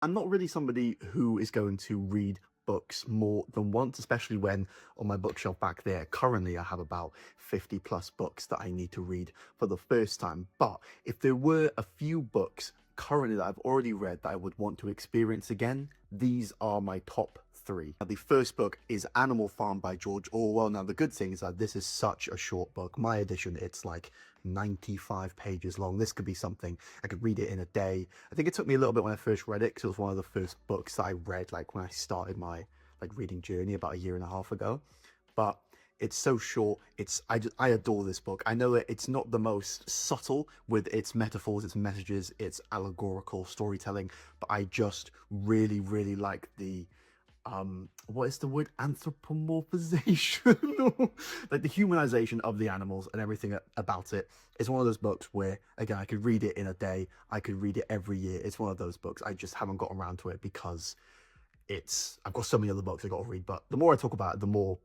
I'm not really somebody who is going to read books more than once, especially when on my bookshelf back there, currently I have about 50 plus books that I need to read for the first time. But if there were a few books currently that I've already read that I would want to experience again, these are my top three. Now, the first book is Animal Farm by George Orwell. Now, the good thing is that this is such a short book. My edition, it's like 95 pages long. This could be something I could read it in a day. I think it took me a little bit when I first read it because it was one of the first books that I read like when I started my reading journey about a year and a half ago. But it's so short. I adore this book. I know it's not the most subtle with its metaphors, its messages, its allegorical storytelling, but I just really, really like the what is the word, anthropomorphization like the humanization of the animals and everything about it. It's one of those books where, again, I could read it in a day, I could read it every year. It's one of those books I just haven't gotten around to it because I've got so many other books I got to read, but the more I talk about it, the more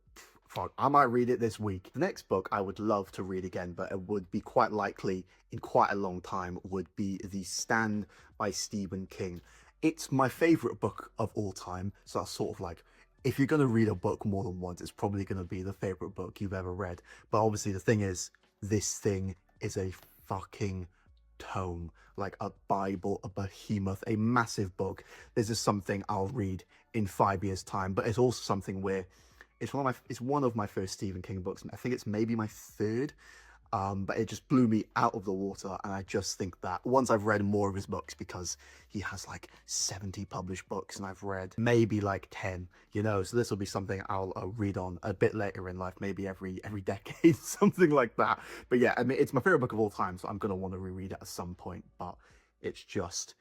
fuck, I might read it this week. The next book I would love to read again, but it would be quite likely in quite a long time, would be The Stand by Stephen King. It's my favorite book of all time, so that's sort of like, if you're going to read a book more than once, it's probably going to be the favorite book you've ever read. But obviously the thing is, this thing is a fucking tome, like a Bible, a behemoth, a massive book. This is something I'll read in 5 years' time, but it's also something where it's one of my first Stephen King books. I think it's maybe my third, but it just blew me out of the water. And I just think that once I've read more of his books, because he has like 70 published books and I've read maybe like 10, so this will be something I'll read on a bit later in life, maybe every decade, something like that. But yeah, I mean, it's my favorite book of all time, so I'm going to want to reread it at some point, but it's just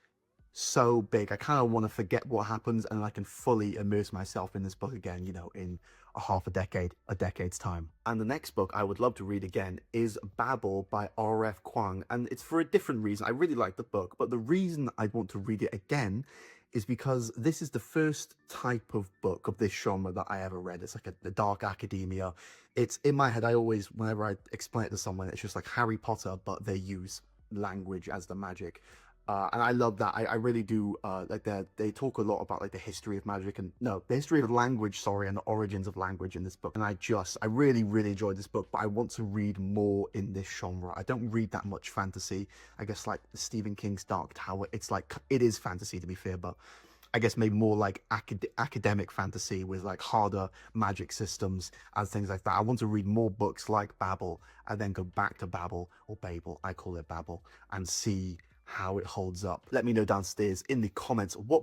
so big. I kind of want to forget what happens and I can fully immerse myself in this book again, in a half a decade's time. And the next book I would love to read again is Babel by R.F. Kuang. And it's for a different reason. I really like the book, but the reason I want to read it again is because this is the first type of book of this genre that I ever read. It's like the dark academia. It's in my head, I always, whenever I explain it to someone, it's just like Harry Potter, but they use language as the magic. And I love that. I really do. Like they talk a lot about like the history of magic and no, the history of language, sorry, and the origins of language in this book. And I really, really enjoyed this book, but I want to read more in this genre. I don't read that much fantasy. I guess like Stephen King's Dark Tower, it's like, it is fantasy to be fair, but I guess maybe more like academic fantasy with like harder magic systems and things like that. I want to read more books like Babel and then go back to Babel, or Babel, I call it Babel, and see how it holds up. Let me know downstairs in the comments what